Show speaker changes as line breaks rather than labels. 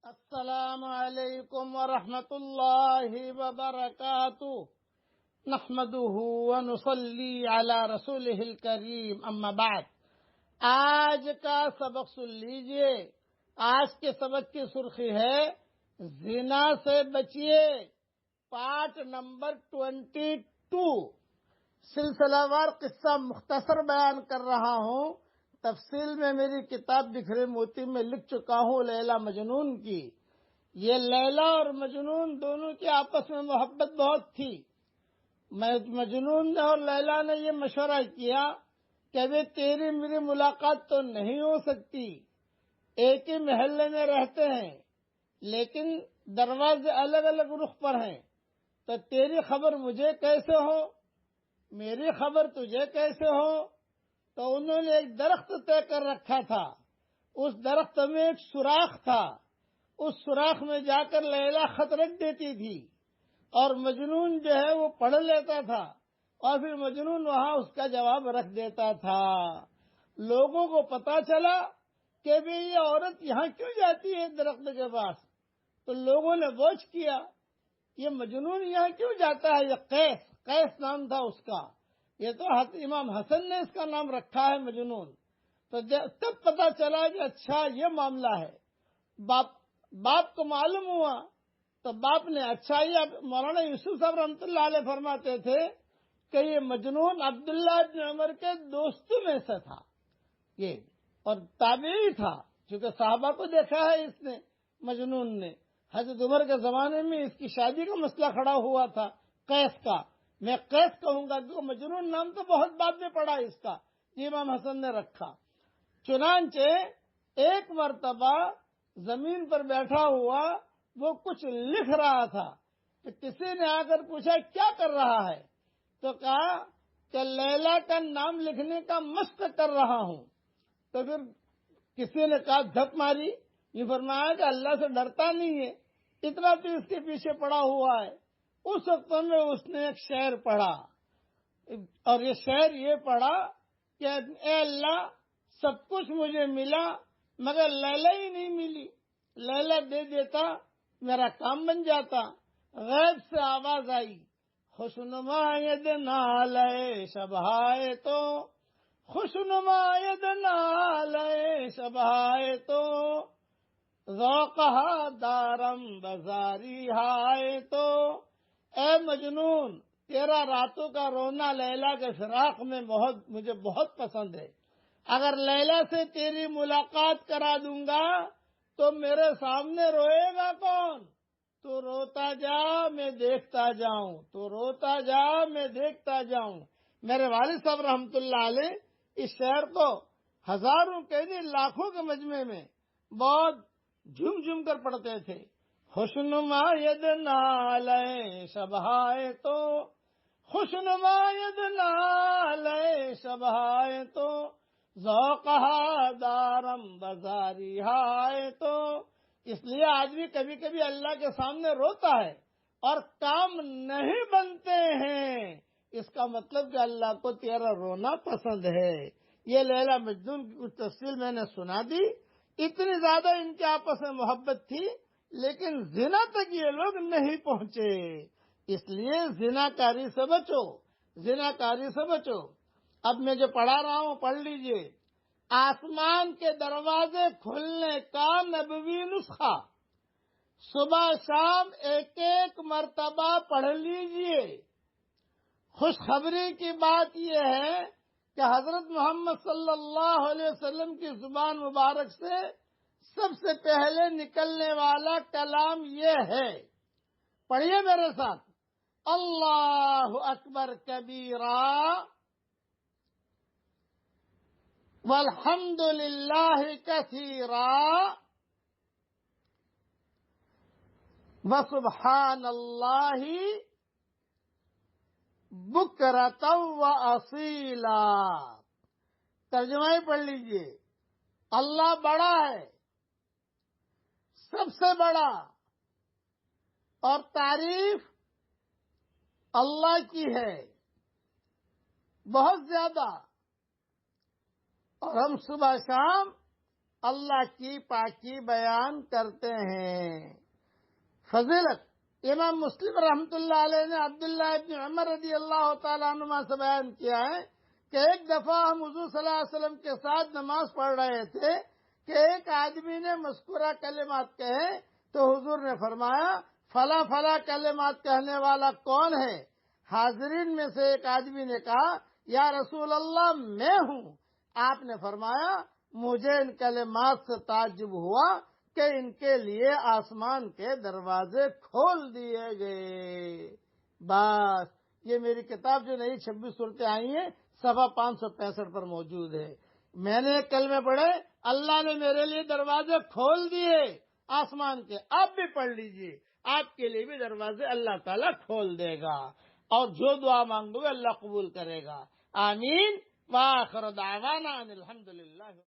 السلام علیکم ورحمۃ اللہ وبرکاتہ نحمده ونصلی علی رسولہ الکریم اما بعد۔ آج کا سبق سن لیجئے۔ آج کے سبق کی سرخی ہے زنا سے بچیے، پارٹ نمبر 22۔ سلسلہ وار قصہ مختصر بیان کر رہا ہوں۔ تفصیل میں میری کتاب بکھرے موتی میں لکھ چکا ہوں لیلا مجنون کی۔ یہ لیلا اور مجنون دونوں کی آپس میں محبت بہت تھی۔ مجنون نے اور لیلا نے یہ مشورہ کیا کہ ابھی تیری میری ملاقات تو نہیں ہو سکتی، ایک ہی محلے میں رہتے ہیں لیکن دروازے الگ الگ رخ پر ہیں، تو تیری خبر مجھے کیسے ہو، میری خبر تجھے کیسے ہو؟ تو انہوں نے ایک درخت طے کر رکھا تھا۔ اس درخت میں ایک سوراخ تھا، اس سوراخ میں جا کر لیلا خط رکھ دیتی تھی اور مجنون جو ہے وہ پڑھ لیتا تھا اور پھر مجنون وہاں اس کا جواب رکھ دیتا تھا۔ لوگوں کو پتا چلا کہ بھی یہ عورت یہاں کیوں جاتی ہے درخت کے پاس، تو لوگوں نے بوجھ کیا یہ مجنون یہاں کیوں جاتا ہے۔ یہ قیس نام تھا اس کا، یہ تو امام حسن نے اس کا نام رکھا ہے مجنون۔ تو تب پتا چلا کہ اچھا یہ معاملہ ہے۔ باپ کو معلوم ہوا تو باپ نے اچھا یہ مولانا یوسف صاحب رحمۃ اللہ علیہ فرماتے تھے کہ یہ مجنون عبداللہ بن عمر کے دوستوں میں سے تھا، یہ اور تابعی تھا، چونکہ صحابہ کو دیکھا ہے اس نے مجنون نے۔ حضرت عمر کے زمانے میں اس کی شادی کا مسئلہ کھڑا ہوا تھا قیس کا۔ میں قیس کہوں گا کیونکہ مجنون نام تو بہت بعد میں پڑا اس کا، امام حسن نے رکھا۔ چنانچہ ایک مرتبہ زمین پر بیٹھا ہوا وہ کچھ لکھ رہا تھا، تو کسی نے آ کر پوچھا کیا کر رہا ہے، تو کہا کہ لیلا کا نام لکھنے کا مشق کر رہا ہوں۔ تو پھر کسی نے کہا دھپ ماری، یہ فرمایا کہ اللہ سے ڈرتا نہیں ہے، اتنا تو اس کے پیچھے پڑا ہوا ہے۔ اس وقت میں اس نے ایک شعر پڑھا اور یہ شعر یہ پڑھا کہ اے اللہ سب کچھ مجھے ملا مگر لیلا ہی نہیں ملی، لیلا دے دیتا میرا کام بن جاتا۔ غیب سے آواز آئی خوشنما ید نالے شبہائے تو، خوشنما ید نالے شبہائے تو، ذوقہا دارم بزاری ہائے تو۔ اے مجنون تیرا راتوں کا رونا لیلا کے فراق میں مجھے بہت پسند ہے۔ اگر لیلا سے تیری ملاقات کرا دوں گا تو میرے سامنے روئے گا کون؟ تو روتا جا میں دیکھتا جاؤں، تو روتا جا میں دیکھتا جاؤں۔ میرے والد صاحب رحمۃ اللہ علیہ اس شعر کو ہزاروں کے نہیں لاکھوں کے مجمع میں بہت جھوم جھوم کر پڑھتے تھے۔ خوشنما ید نالے شبہائے تو، خوشنما ید نالے شبہائے تو، ذوقہا دارم بزاری ہائے تو۔ اس لیے آدمی کبھی کبھی اللہ کے سامنے روتا ہے اور کام نہیں بنتے ہیں، اس کا مطلب کہ اللہ کو تیرا رونا پسند ہے۔ یہ لیلا مجنون کی کچھ تفصیل میں نے سنا دی۔ اتنی زیادہ ان کے آپس میں محبت تھی لیکن زنا تک یہ لوگ نہیں پہنچے، اس لیے زنا کاری سے بچو، زنا کاری سے بچو۔ اب میں جو پڑھا رہا ہوں پڑھ لیجئے۔ آسمان کے دروازے کھلنے کا نبوی نسخہ، صبح شام ایک ایک مرتبہ پڑھ لیجئے۔ خوشخبری کی بات یہ ہے کہ حضرت محمد صلی اللہ علیہ وسلم کی زبان مبارک سے سب سے پہلے نکلنے والا کلام یہ ہے، پڑھیے میرے ساتھ، اللہ اکبر کبیرا والحمد للہ کثیرا وسبحان اللہ بکرۃ واصیلا۔ ترجمہ ہی پڑھ لیجئے۔ اللہ بڑا ہے، سب سے بڑا، اور تعریف اللہ کی ہے بہت زیادہ، اور ہم صبح شام اللہ کی پاکی بیان کرتے ہیں۔ فضیلت امام مسلم رحمۃ اللہ علیہ نے عبداللہ ابن عمر رضی اللہ تعالیٰ عنہما سے بیان کیا ہے کہ ایک دفعہ ہم حضور صلی اللہ علیہ وسلم کے ساتھ نماز پڑھ رہے تھے کہ ایک آدمی نے مذکورہ کلمات کہے تو حضور نے فرمایا فلاں فلاں کلمات کہنے والا کون ہے؟ حاضرین میں سے ایک آدمی نے کہا یا رسول اللہ میں ہوں۔ آپ نے فرمایا مجھے ان کلمات سے تعجب ہوا کہ ان کے لیے آسمان کے دروازے کھول دیے گئے۔ بس یہ میری کتاب جو نئی 26 صورتیں آئی ہیں صفحہ 565 پر موجود ہے۔ میں نے ایک کلمے پڑھے، اللہ نے میرے لیے دروازے کھول دیے آسمان کے۔ آپ بھی پڑھ لیجئے، آپ کے لیے بھی دروازے اللہ تعالیٰ کھول دے گا، اور جو دعا مانگو گے اللہ قبول کرے گا۔ آمین۔ وآخر دعوانا ان الحمدللہ۔